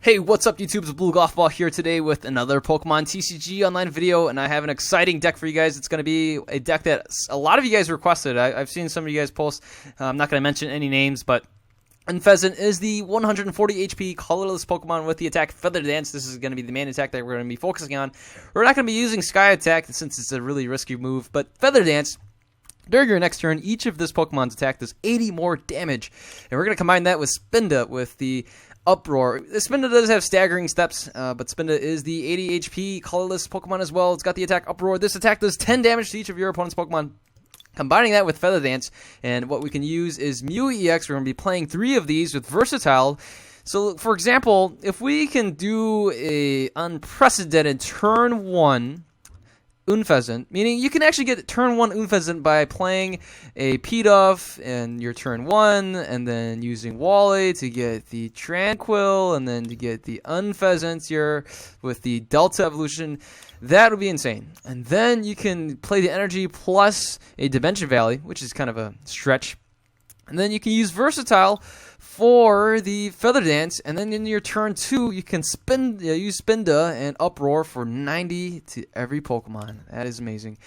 Hey, what's up YouTube? It's Blue Golf Ball here today with another Pokemon TCG online video, and I have an exciting deck for you guys. It's going to be a deck that a lot of you guys requested. I've seen some of you guys post. I'm not going to mention any names, but Unfezant is the 140 HP colorless Pokemon with the attack Feather Dance. This is going to be the main attack that we're going to be focusing on. We're not going to be using Sky Attack since it's a really risky move, but Feather Dance, during your next turn, each of this Pokemon's attack does 80 more damage. And we're going to combine that with Spinda with the Uproar. Spinda does have staggering steps, but Spinda is the 80 HP colorless Pokemon as well. It's got the attack Uproar. This attack does 10 damage to each of your opponent's Pokemon. Combining that with Feather Dance, and what we can use is Mew EX. We're going to be playing 3 of these with Versatile. So, for example, if we can do a unprecedented turn 1 Unfezant, meaning you can actually get turn 1 Unfezant by playing a Pidove in your turn 1, and then using Wally to get the Tranquil, and then to get the Unfezant here with the Delta Evolution. That would be insane. And then you can play the Energy plus a Dimension Valley, which is kind of a stretch. And then you can use Versatile for the Feather Dance, and then in your turn 2, you can use Spinda and Uproar for 90 to every Pokemon. That is amazing.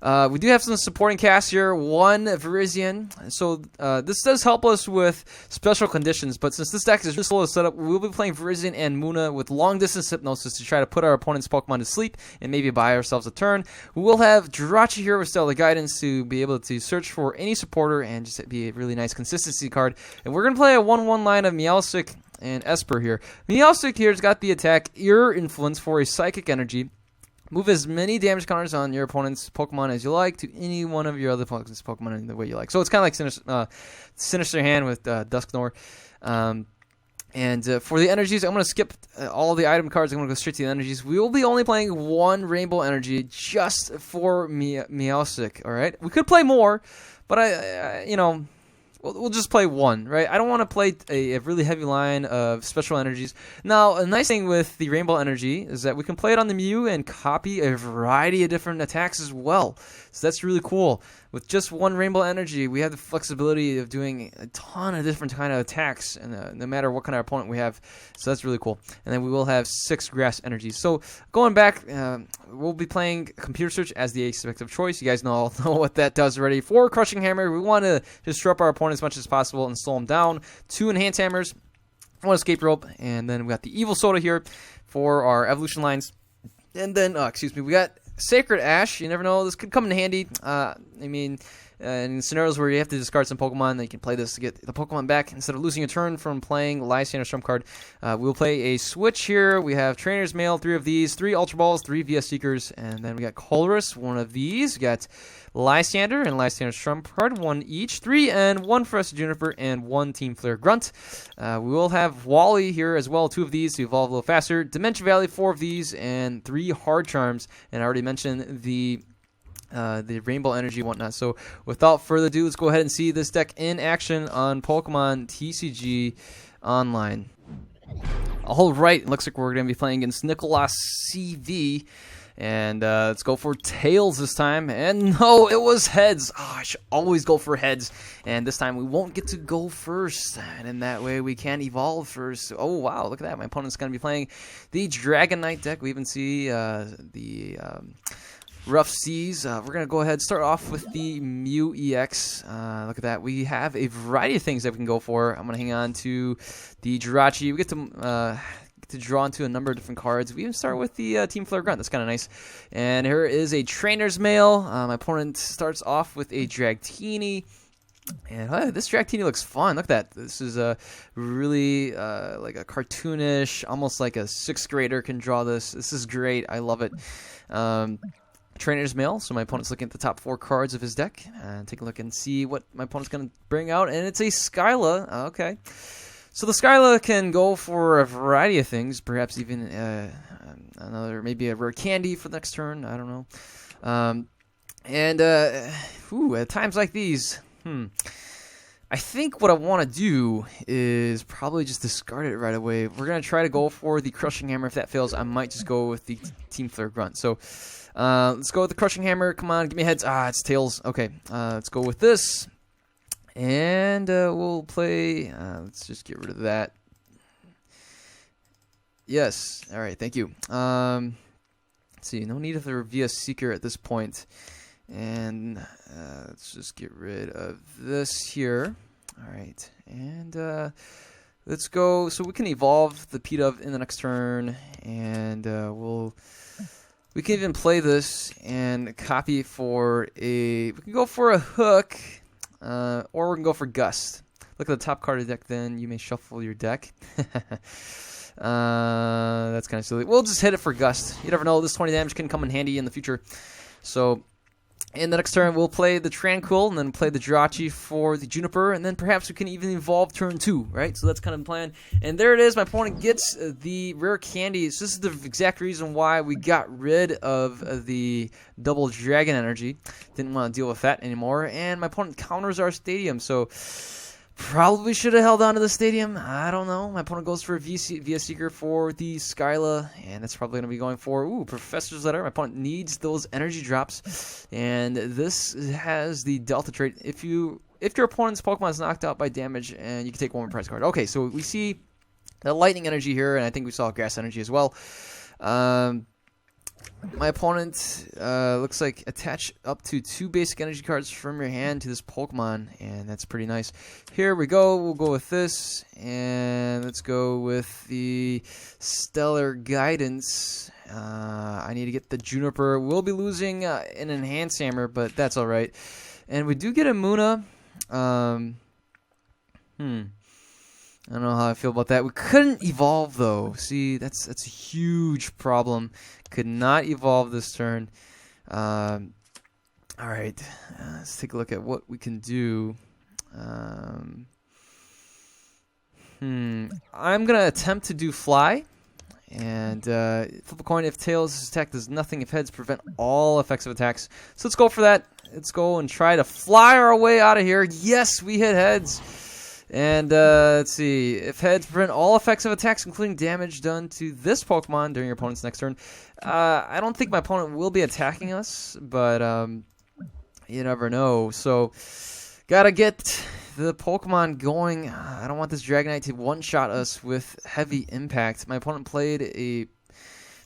We do have some supporting cast here. 1 Virizion. So this does help us with special conditions, but since this deck is just slow to set up, we'll be playing Virizion and Munna with long distance hypnosis to try to put our opponent's Pokemon to sleep and maybe buy ourselves a turn. We will have Jirachi here with Stellar Guidance to be able to search for any supporter and just be a really nice consistency card. And we're going to play a 1-1 line of Meowstic and Esper here. Meowstic here's got the attack Ear Influence for a Psychic Energy. Move as many damage counters on your opponent's Pokemon as you like to any one of your other opponent's Pokemon in the way you like. So it's kind of like Sinister Hand with Dusknoir. And for the energies, I'm going to skip all the item cards. I'm going to go straight to the energies. We will be only playing 1 Rainbow Energy just for Meowstic, all right? We could play more, but we'll just play 1, right? I don't want to play a really heavy line of special energies. Now, a nice thing with the Rainbow Energy is that we can play it on the Mew and copy a variety of different attacks as well. So that's really cool. With just 1 Rainbow Energy, we have the flexibility of doing a ton of different kind of attacks, and no matter what kind of opponent we have. So that's really cool. And then we will have 6 Grass Energies. So going back, we'll be playing Computer Search as the aspect of choice. You guys know what that does already. 4 Crushing Hammer. We want to disrupt our opponent as much as possible and slow them down. 2 Enhance Hammers. 1 Escape Rope. And then we got the Evil Soda here for our evolution lines. And then, we got Sacred Ash. You never know, this could come in handy. In scenarios where you have to discard some Pokemon, then you can play this to get the Pokemon back instead of losing a turn from playing Lysander Trump card. We'll play a switch here. We have Trainer's Mail, 3 of these, 3 Ultra Balls, 3 VS Seekers, and then we got Colress, 1 of these. We got Lysander and Lysander's Trump card, 1 each, 3, and 1 Forest Juniper, and 1 Team Flare Grunt. We will have Wally here as well, 2 of these to evolve a little faster. Dimension Valley, 4 of these, and 3 Hard Charms. And I already mentioned the Rainbow Energy and whatnot. So without further ado, let's go ahead and see this deck in action on Pokemon TCG Online. Alright, looks like we're going to be playing against Nicholas CV. And let's go for tails this time. And no, it was heads. I should always go for heads. And this time we won't get to go first. And in that way we can evolve first. Oh, wow, look at that. My opponent's going to be playing the Dragonite deck. We even see the Rough Seas. We're going to go ahead and start off with the Mew EX. Look at that. We have a variety of things that we can go for. I'm going to hang on to the Jirachi. We get to draw into a number of different cards. We even start with the Team Flare Grunt. That's kind of nice. And here is a Trainer's Mail. My opponent starts off with a Dragtini. And this Dragtini looks fun. Look at that. This is a really like a cartoonish, almost like a 6th grader can draw this. This is great. I love it. Trainer's Mail, so my opponent's looking at the top 4 cards of his deck. Take a look and see what my opponent's going to bring out. And it's a Skyla. Okay. So the Skyla can go for a variety of things, perhaps even maybe a rare candy for the next turn. I don't know. At times like these, I think what I want to do is probably just discard it right away. We're going to try to go for the Crushing Hammer. If that fails, I might just go with the Team Flare Grunt. So let's go with the Crushing Hammer. Come on, give me heads. It's tails. Okay, let's go with this. And we'll play, let's just get rid of that. Yes. All right. Thank you. Let's see. No need of the VS Seeker at this point. And let's just get rid of this here. All right. And let's go. So we can evolve the P-Dove in the next turn. And we can even play this and copy for a... We can go for a Hook. Or we can go for Gust. Look at the top card of the deck, then you may shuffle your deck. That's kind of silly. We'll just hit it for Gust. You never know. This 20 damage can come in handy in the future. So, in the next turn, we'll play the Tranquil, and then play the Jirachi for the Juniper, and then perhaps we can even evolve turn 2, right? So that's kind of the plan. And there it is. My opponent gets the rare candies. This is the exact reason why we got rid of the double dragon energy. Didn't want to deal with that anymore. And my opponent counters our stadium, so... Probably should have held on to the stadium. I don't know. My opponent goes for a VS Seeker for the Skyla, and it's probably going to be going for, Professor's Letter. My opponent needs those energy drops, and this has the Delta trait. If your opponent's Pokemon is knocked out by damage, and you can take one more prize card. Okay, so we see the Lightning energy here, and I think we saw Grass energy as well. My opponent looks like attach up to 2 basic energy cards from your hand to this Pokemon, and that's pretty nice. Here we go. We'll go with this, and let's go with the Stellar Guidance. I need to get the Juniper. We'll be losing an Enhance Hammer, but that's all right. And we do get a Munna. I don't know how I feel about that. We couldn't evolve, though. See, that's a huge problem. Could not evolve this turn. All right. Let's take a look at what we can do. I'm going to attempt to do Fly. And flip a coin. If Tails' attack does nothing, if Heads prevent all effects of attacks. So let's go for that. Let's go and try to fly our way out of here. Yes, we hit Heads. And let's see. If Heads prevent all effects of attacks, including damage done to this Pokemon during your opponent's next turn. I don't think my opponent will be attacking us, but you never know. So, gotta get the Pokemon going. I don't want this Dragonite to one-shot us with heavy impact. My opponent played a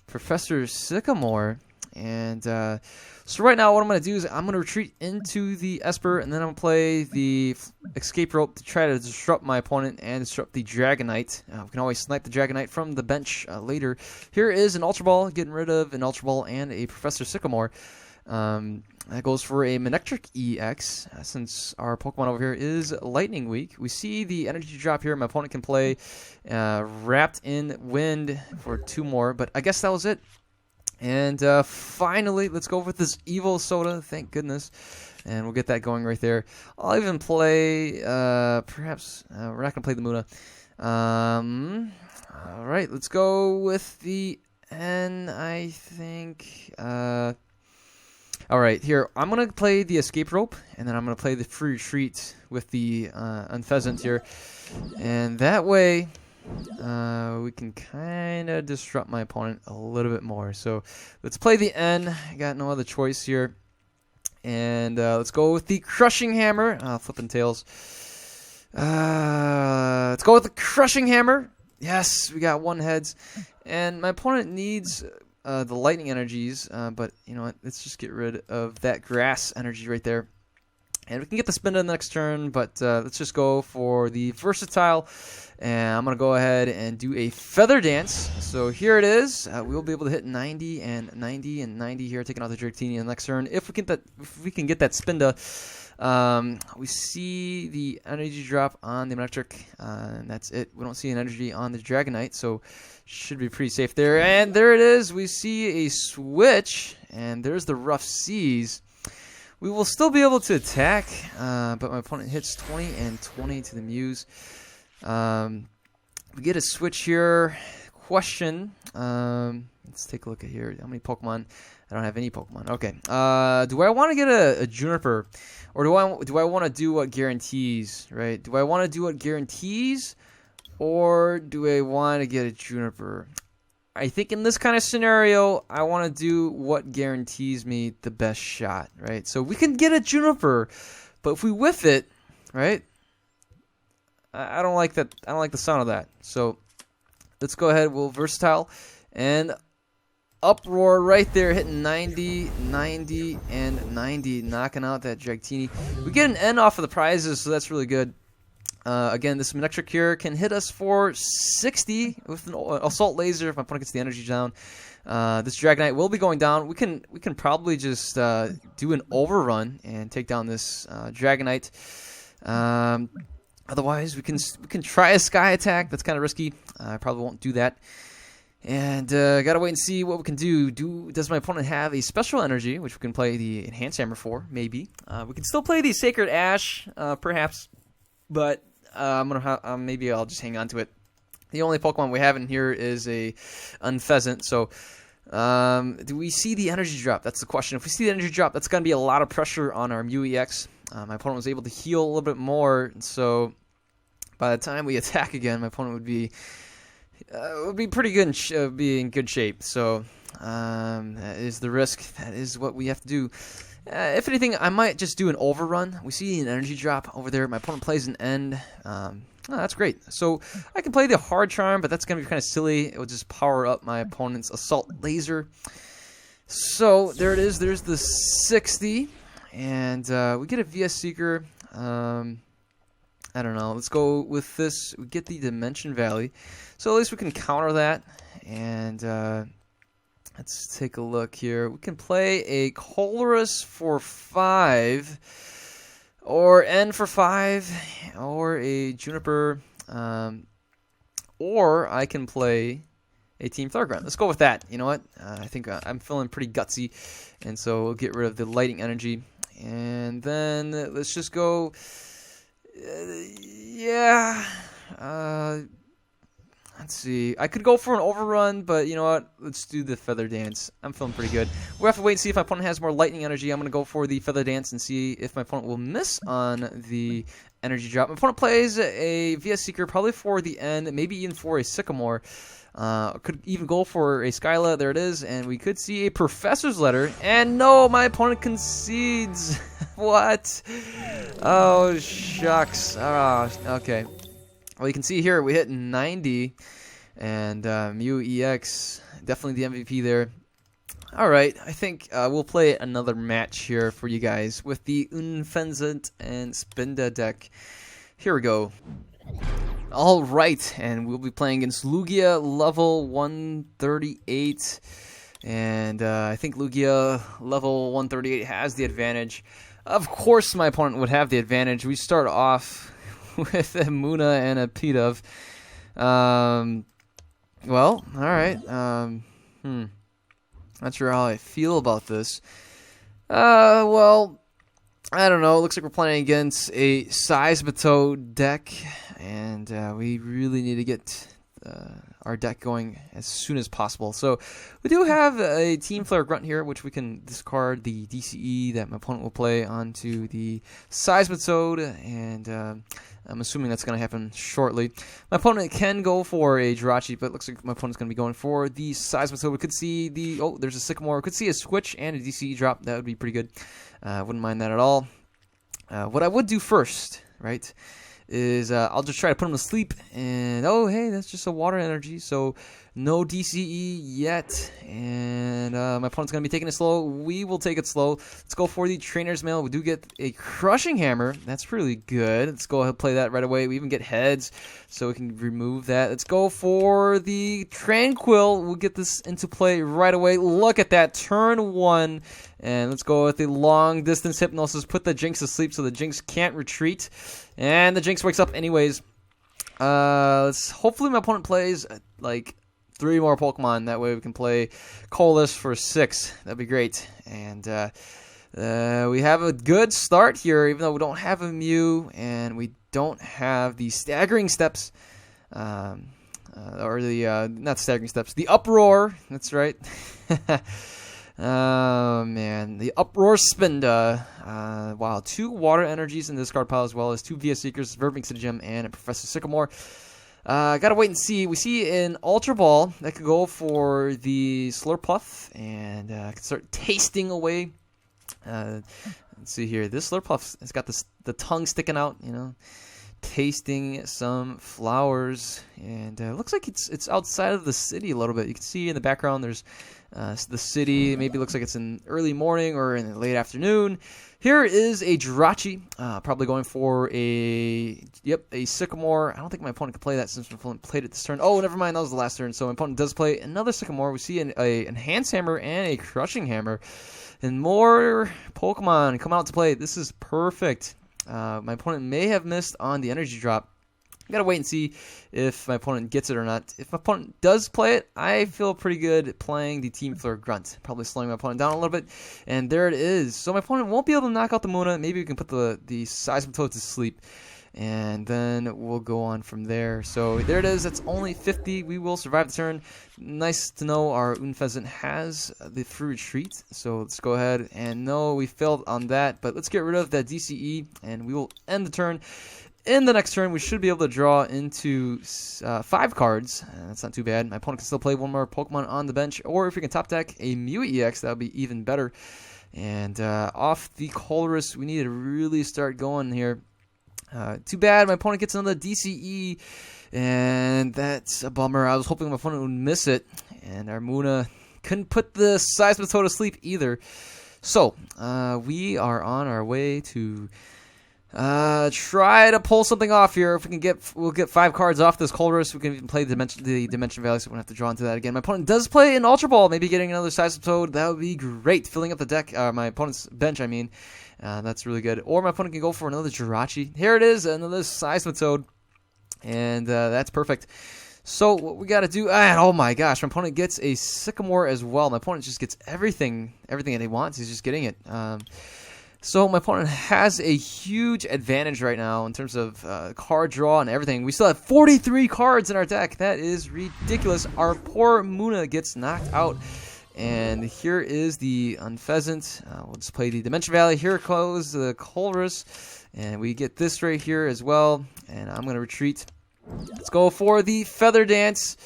Professor Sycamore, and so right now what I'm going to do is I'm going to retreat into the Esper, and then I'm going to play the Escape Rope to try to disrupt my opponent and disrupt the Dragonite. We can always snipe the Dragonite from the bench later. Here is an Ultra Ball, getting rid of an Ultra Ball and a Professor Sycamore. That goes for a Manectric EX, since our Pokemon over here is Lightning Weak. We see the energy drop here. My opponent can play Wrapped in Wind for 2 more, but I guess that was it. And finally, let's go with this Evil Soda, thank goodness. And we'll get that going right there. I'll even play, perhaps, we're not going to play the Munna. All right, let's go with the N, I think. All right, here, I'm going to play the Escape Rope, and then I'm going to play the Free Retreat with the Unfezant here. And that way... we can kind of disrupt my opponent a little bit more. So let's play the N. I got no other choice here. And let's go with the Crushing Hammer. Flipping tails. Let's go with the Crushing Hammer. Yes, we got 1 Heads. And my opponent needs the Lightning energies. But you know what? Let's just get rid of that Grass energy right there. And we can get the Spinda in the next turn, but let's just go for the Versatile. And I'm going to go ahead and do a Feather Dance. So here it is. We'll be able to hit 90 and 90 and 90 here, taking out the Dratini in the next turn. If we can get that Spinda, we see the energy drop on the Manectric, and that's it. We don't see an energy on the Dragonite, so should be pretty safe there. And there it is. We see a switch, and there's the Rough Seas. We will still be able to attack, but my opponent hits 20 and 20 to the Muse. We get a switch here. Question. Let's take a look at here. How many Pokemon? I don't have any Pokemon. Okay. Do I want to get a Juniper, or do I want to do what guarantees? Right? Do I want to do what guarantees, or do I want to get a Juniper? I think in this kind of scenario, I want to do what guarantees me the best shot, right? So we can get a Juniper, but if we whiff it, right? I don't like that. I don't like the sound of that. So let's go ahead. We'll versatile and uproar right there, hitting 90, 90, and 90, knocking out that Dratini. We get an N off of the prizes, so that's really good. Again, this Manectric here can hit us for 60 with an assault laser if my opponent gets the energy down. This Dragonite will be going down. We can probably just do an overrun and take down this Dragonite. Otherwise, we can try a Sky Attack. That's kind of risky. I probably won't do that. And gotta wait and see what we can do. Does my opponent have a special energy, which we can play the Enhanced Hammer for? Maybe. We can still play the Sacred Ash, perhaps. But I'm gonna maybe I'll just hang on to it. The only Pokemon we have in here is a Unfezant. So, do we see the energy drop? That's the question. If we see the energy drop, that's gonna be a lot of pressure on our Mew EX. My opponent was able to heal a little bit more, so by the time we attack again, my opponent would be pretty good and be in good shape. So that is the risk. That is what we have to do. If anything, I might just do an overrun. We see an energy drop over there. My opponent plays an end. That's great. So I can play the Hard Charm, but that's going to be kind of silly. It will just power up my opponent's Assault Laser. So there it is. There's the 60. And we get a VS Seeker. I don't know. Let's go with this. We get the Dimension Valley. So at least we can counter that. And let's take a look here. We can play a Colress for 5. Or N for 5. Or a Juniper. Or I can play a Team Thorgrunt. Let's go with that. You know what? I think I'm feeling pretty gutsy. And so we'll get rid of the Lighting Energy. And then let's just go... let's see. I could go for an overrun, but you know what? Let's do the Feather Dance. I'm feeling pretty good. We'll have to wait and see if my opponent has more lightning energy. I'm going to go for the Feather Dance and see if my opponent will miss on the energy drop. My opponent plays a VS Seeker, probably for the end, maybe even for a Sycamore. Could even go for a Skyla. There it is. And we could see a Professor's Letter. And no, my opponent concedes. What? Oh, shucks. Okay. Well, you can see here we hit 90. And Mew EX, definitely the MVP there. Alright, I think we'll play another match here for you guys with the Unfezant and Spinda deck. Here we go. Alright, and we'll be playing against Lugia level 138. And I think Lugia level 138 has the advantage. Of course my opponent would have the advantage. We start off with a Muna and a Pidove. Well, alright. Not sure how I feel about this. Well, I don't know. It looks like we're playing against a Seismitoad deck, and we really need to get our deck going as soon as possible. So we do have a Team Flare Grunt here, which we can discard the DCE that my opponent will play onto the Seismitoad, and I'm assuming that's going to happen shortly. My opponent can go for a Jirachi, but it looks like my opponent's going to be going for the Seismitoad. We could see the... Oh, there's a Sycamore. We could see a Switch and a DCE drop. That would be pretty good. Wouldn't mind that at all. What I would do first, right, is I'll just try to put him to sleep. And, oh, hey, that's just a Water Energy. So, no DCE yet. And my opponent's going to be taking it slow. We will take it slow. Let's go for the Trainer's Mail. We do get a Crushing Hammer. That's really good. Let's go ahead and play that right away. We even get Heads, so we can remove that. Let's go for the Tranquil. We'll get this into play right away. Look at that. Turn 1. And let's go with the Long Distance Hypnosis. Put the Jinx to sleep so the Jinx can't retreat. And the Jinx wakes up anyways. Hopefully my opponent plays, like, 3 more Pokemon. That way we can play Colas for 6. That'd be great. And we have a good start here, even though we don't have a Mew and we don't have the Staggering Steps. Or the, not Staggering Steps, the Uproar. That's right. Oh, man. The Uproar Spinda. Wow. 2 Water Energies in this card pile, as well as 2 VS Seekers, Verving Gem, and a Professor Sycamore. Gotta wait and see. We see an Ultra Ball that could go for the Slurpuff and can start tasting away. Let's see here. This Slurpuff has got the tongue sticking out, you know. tasting some flowers, and looks like it's outside of the city a little bit. You can see in the background there's the city. Maybe looks like it's in early morning or in the late afternoon. Here is a Jirachi, probably going for a Sycamore. I don't think my opponent can play that since my opponent played it this turn. Oh, never mind, that was the last turn. So my opponent does play another Sycamore. We see an Enhanced Hammer and a Crushing Hammer. And more Pokemon come out to play. This is perfect. My opponent may have missed on the energy drop. Gotta wait and see if my opponent gets it or not. If my opponent does play it, I feel pretty good playing the Team Flare Grunt. Probably slowing my opponent down a little bit. And there it is. So my opponent won't be able to knock out the Muna. Maybe we can put the Seismitoad to sleep. And then we'll go on from there. So there it is. That's only 50. We will survive the turn. Nice to know our Unfezant has the free retreat. So let's go ahead and no, we failed on that. But let's get rid of that DCE and we will end the turn. In the next turn, we should be able to draw into 5 cards. That's not too bad. My opponent can still play one more Pokemon on the bench. Or if we can top deck a Mew EX, that would be even better. And off the Colress, we need to really start going here. Too bad my opponent gets another DCE, and that's a bummer. I was hoping my opponent would miss it, and our Muna couldn't put the Seismitoad to sleep either. So, we are on our way to try to pull something off here. If we can we'll get 5 cards off this Colress. We can even play the Dimension Valley, so we won't have to draw into that again. My opponent does play an Ultra Ball, maybe getting another Seismitoad. That would be great. Filling up the deck, my opponent's bench, I mean. That's really good. Or my opponent can go for another Jirachi. Here it is, another Seismitoad. And that's perfect. So what we got to do... oh my gosh, my opponent gets a Sycamore as well. My opponent just gets everything that he wants. He's just getting it. So my opponent has a huge advantage right now in terms of card draw and everything. We still have 43 cards in our deck. That is ridiculous. Our poor Muna gets knocked out. And here is the Unfezant. We'll just play the Dimension Valley. Here goes the Colress. And we get this right here as well. And I'm going to retreat. Let's go for the Feather Dance.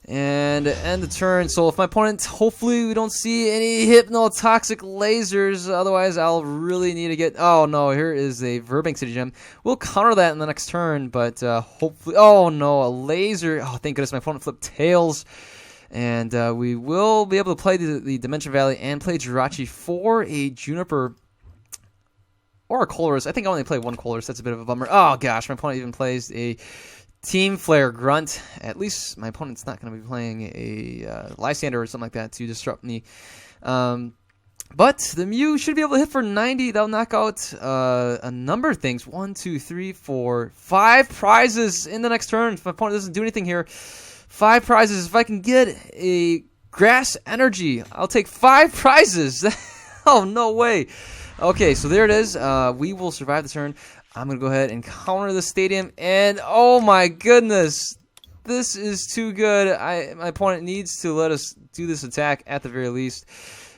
And end the turn. So if my opponent, hopefully we don't see any Hypnotoxic Lasers. Otherwise, I'll really need to get... Oh, no. Here is a Verbank City Gem. We'll counter that in the next turn. But hopefully... Oh, no. A Laser. Oh, thank goodness my opponent flipped Tails. And we will be able to play the Dimension Valley and play Jirachi for a Juniper or a Colress. I think I only play one Colress. That's a bit of a bummer. Oh, gosh. My opponent even plays a Team Flare Grunt. At least my opponent's not going to be playing a Lysander or something like that to disrupt me. But the Mew should be able to hit for 90. That'll knock out a number of things. 1, 2, 3, 4, 5 prizes in the next turn. If my opponent doesn't do anything here... 5 prizes. If I can get a Grass Energy, I'll take 5 prizes. Oh, no way. Okay, so there it is. We will survive the turn. I'm going to go ahead and counter the stadium. And, oh, my goodness. This is too good. My opponent needs to let us do this attack at the very least.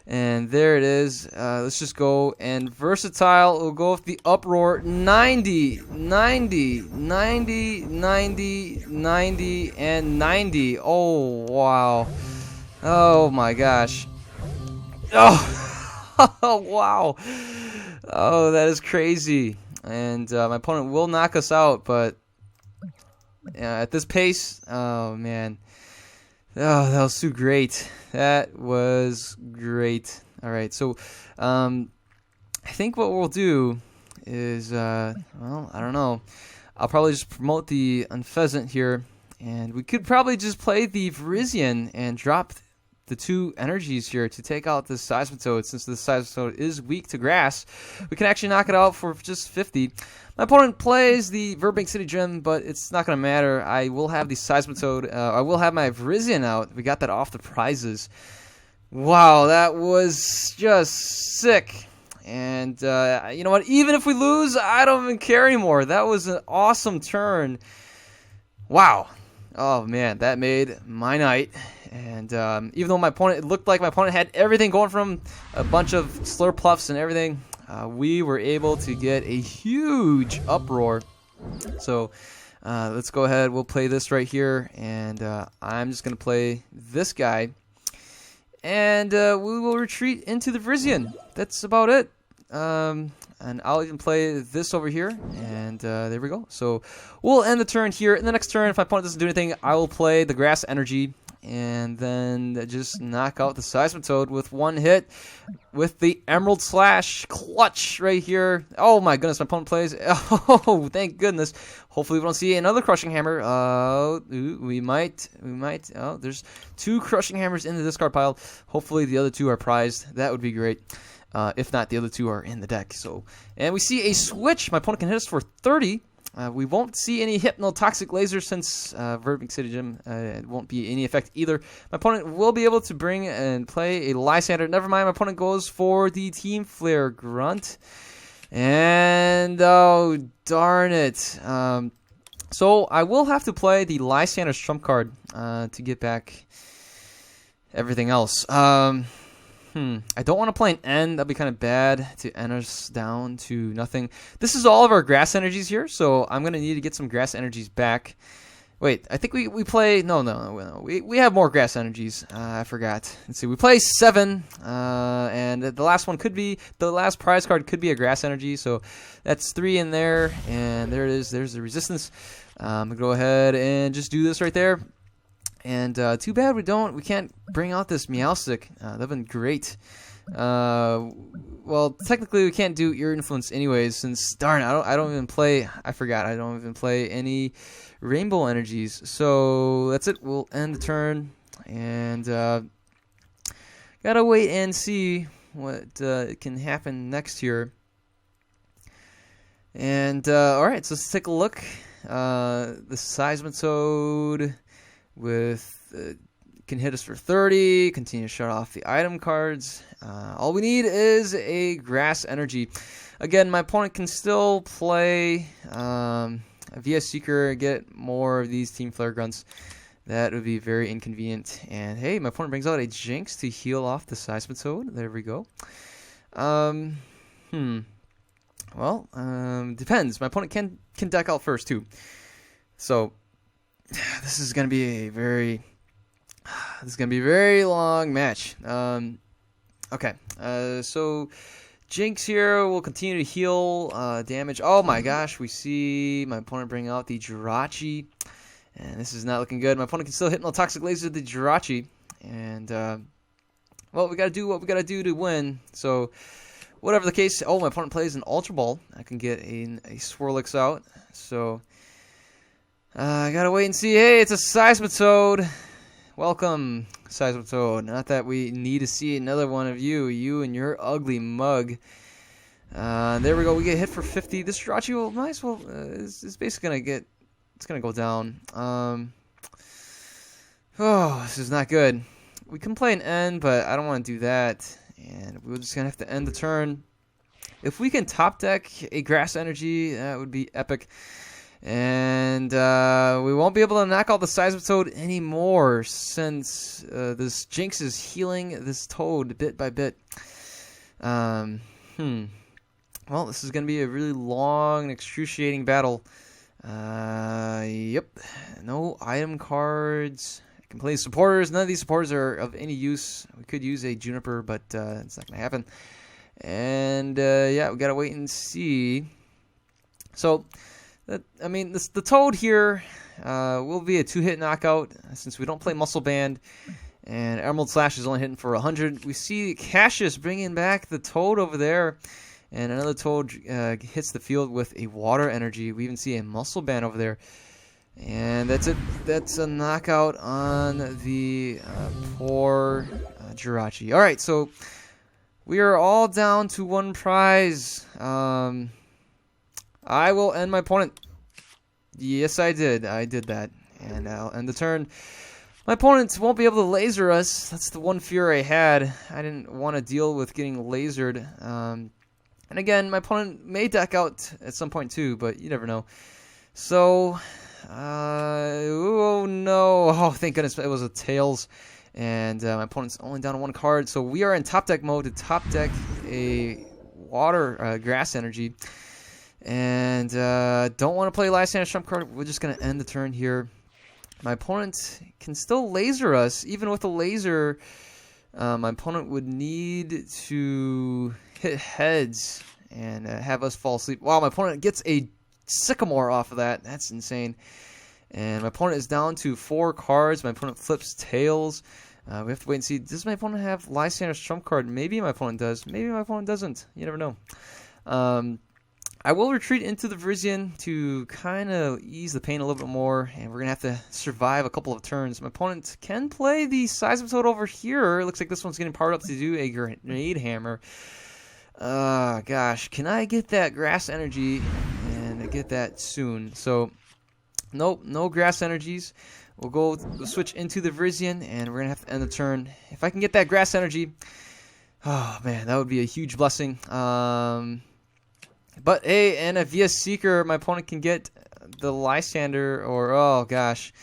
And there it is. Let's just go. And Versatile will go with the Uproar. 90, 90, 90, 90, 90, and 90. Oh, wow. Oh, my gosh. Oh, oh wow. Oh, that is crazy. And my opponent will knock us out, but at this pace, oh, man. Oh, that was too great. That was great. All right, so I think what we'll do is, well, I don't know. I'll probably just promote the Unfezant here, and we could probably just play the Virizion and drop the 2 energies here to take out the Seismitoad. Since the Seismitoad is weak to grass, we can actually knock it out for just 50. My opponent plays the Verbank City Gem, but it's not going to matter. I will have the Seismitoad. I will have my Virizion out. We got that off the prizes. Wow, that was just sick. And you know what? Even if we lose, I don't even care anymore. That was an awesome turn. Wow. Oh, man, that made my night. And even though it looked like my opponent had everything going from a bunch of Slurpuffs and everything, we were able to get a huge Uproar. So let's go ahead. We'll play this right here. And I'm just going to play this guy. And we will retreat into the Virizion. That's about it. And I'll even play this over here. And And there we go. So we'll end the turn here. In the next turn, if my opponent doesn't do anything, I will play the Grass Energy and then just knock out the Seismitoad with one hit with the Emerald Slash clutch right here. Oh my goodness, my opponent plays. Oh, thank goodness. Hopefully we don't see another Crushing Hammer. We might. Oh, there's 2 Crushing Hammers in the discard pile. Hopefully the other 2 are prized. That would be great. If not, the other 2 are in the deck. So, and we see a switch. My opponent can hit us for 30. We won't see any Hypnotoxic Laser since Verbic City Gym. It won't be any effect either. My opponent will be able to bring and play a Lysander. Never mind, my opponent goes for the Team Flare Grunt. And, oh, darn it. So I will have to play the Lysander's trump card to get back everything else. I don't want to play an end. That'd be kind of bad to end us down to nothing. This is all of our grass energies here, so I'm going to need to get some grass energies back. Wait, I think we play... No. We have more grass energies. I forgot. Let's see. We play 7, and the last one could be... The last prize card could be a grass energy, so that's 3 in there, and there it is. There's the resistance. I'm going to go ahead and just do this right there. And too bad we can't bring out this Meowstic. That'd been great. Well, technically we can't do Ear Influence anyways, since darn, I don't even play. I forgot. I don't even play any Rainbow Energies. So that's it. We'll end the turn, and gotta wait and see what can happen next here. And all right, so let's take a look. The Seismitoad with can hit us for 30, continue to shut off the item cards. All we need is a Grass Energy. Again, my opponent can still play a VS Seeker, get more of these Team Flare Grunts. That would be very inconvenient. And hey, my opponent brings out a Jinx to heal off the Seismitoad. There we go. Well, depends. My opponent can deck out first too. So this is gonna be a very long match. Okay, so Jinx here will continue to heal damage. Oh my gosh, we see my opponent bring out the Jirachi, and this is not looking good. My opponent can still Hypnotoxic Laser the Jirachi, and well, we gotta do what we gotta do to win. So whatever the case, oh, my opponent plays an Ultra Ball. I can get a Swirlix out. So I gotta wait and see. Hey, it's a Seismitoad. Welcome, Seismitoad. Not that we need to see another one of you and your ugly mug. There we go. We get hit for 50. This Jirachi will might as well is basically gonna go down. Oh, this is not good. We can play an end, but I don't want to do that. And we're just gonna have to end the turn. If we can top deck a Grass Energy, that would be epic. And we won't be able to knock out the Seismitoad anymore since this Jinx is healing this Toad bit by bit. Well, this is going to be a really long and excruciating battle. Yep. No item cards. I can play supporters. None of these supporters are of any use. We could use a Juniper, but it's not going to happen. And yeah, we got to wait and see. So I mean, the Toad here will be a 2-hit knockout since we don't play Muscle Band, and Emerald Slash is only hitting for 100. We see Cassius bringing back the Toad over there, and another Toad hits the field with a Water Energy. We even see a Muscle Band over there, and that's it. That's a knockout on the poor Jirachi. All right, so we are all down to one prize. I will end my opponent. Yes, I did. I did that. And I'll end the turn. My opponent won't be able to laser us. That's the one fear I had. I didn't want to deal with getting lasered. And again, my opponent may deck out at some point too, but you never know. So, oh no. Oh, thank goodness it was a Tails. And my opponent's only down to one card. So we are in top deck mode to top deck a Grass Energy. And don't want to play Lysander's trump card. We're just going to end the turn here. My opponent can still laser us. Even with a laser, my opponent would need to hit heads and have us fall asleep. Wow, my opponent gets a Sycamore off of that. That's insane. And my opponent is down to 4 cards. My opponent flips tails. We have to wait and see. Does my opponent have Lysander's trump card? Maybe my opponent does. Maybe my opponent doesn't. You never know. I will retreat into the Virizion to kind of ease the pain a little bit more, and we're going to have to survive a couple of turns. My opponent can play the Seismitoad over here. Looks like this one's getting powered up to do a Grenade Hammer. Gosh, can I get that Grass Energy and get that soon? So, nope, no Grass Energies. We'll switch into the Virizion, and we're going to have to end the turn. If I can get that Grass Energy, oh man, that would be a huge blessing. But hey, and a via Seeker, my opponent can get the Lysander, or oh gosh.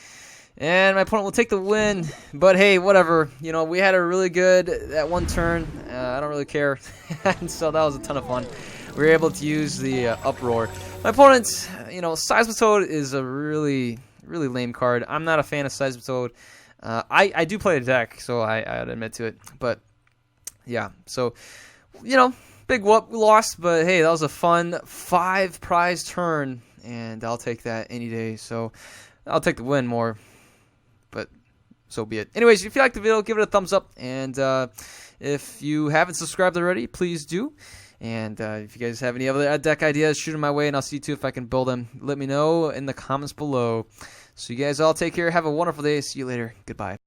And my opponent will take the win. But hey, whatever. You know, we had a really good that one turn. I don't really care. And so that was a ton of fun. We were able to use the Uproar. My opponent, you know, Seismitoad is a really lame card. I'm not a fan of Seismitoad. I do play the deck, so I'd admit to it. But yeah, so you know, big whoop, we lost, but hey, that was a fun 5 prize turn, and I'll take that any day. So I'll take the win more, but so be it. Anyways, if you liked the video, give it a thumbs up, and if you haven't subscribed already, please do. And if you guys have any other deck ideas, shoot them my way, and I'll see too if I can build them. Let me know in the comments below. So you guys all take care. Have a wonderful day. See you later. Goodbye.